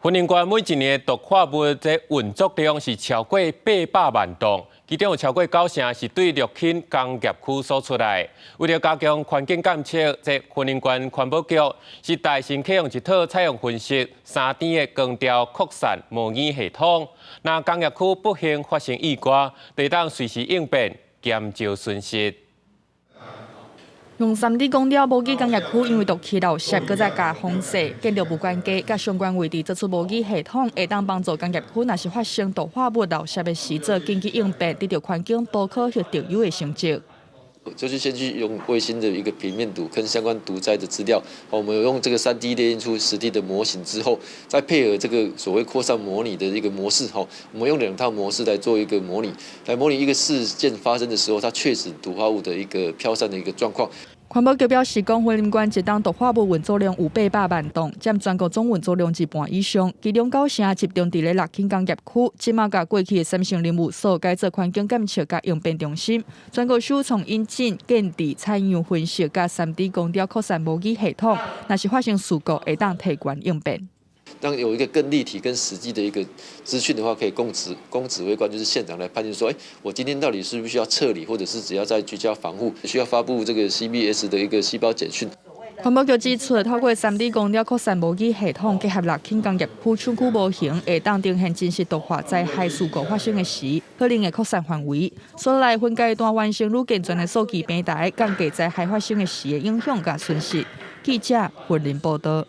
云林县每一年毒化物这运作量是超过800万吨，其中有超过9成是对绿垦工业区所出来。为了加强环境监测，这云林县环保局是大新启用一套采用分析3D 的光调扩散模拟系统。那工业区不幸发生意外，得当随时应变，减少损失。 用3D 光雕模拟工业区，因为毒气漏泄，搁再加风势，建筑物关机，甲相关位置做出模拟系统，会当帮助工业区若是发生毒化物漏泄的时，做紧急应变，得到环境保科学特优的成绩。 就是先去用卫星的一个平面图跟相关毒灾的资料，我们有用这个3D 列印出实地的模型之后，再配合这个所谓扩散模拟的一个模式，我们用2套模式来做一个模拟，来模拟一个事件发生的时候，它确实毒化物的一个飘散的一个状况。 环保局表示，讲云林县一档毒化物运作量有800万吨，占全国总运作量一半以上。其中9成集中伫咧绿垦工业区，即马甲过去的3成任务所改做环境监测甲应变中心。全国首创引进建地采样分析甲3D 光雕扩散模拟系统，若是发生事故，会当提悬应变。 让有一个更立体、更实际的一个资讯的话，可以供指挥官就是现场来判定说，我今天到底是不是需要撤离，或者是只要在居家防护，需要发布这个 CBS 的一个细胞简讯。环保局指出，透过3D 光雕扩散模拟系统，结合绿垦工业区厂区模型，会当呈现真实毒化灾害事故发生的时，可能的扩散范围。所来分阶段完成愈健全的数据平台，降低灾害发生的时的影响甲损失。记者云林报道。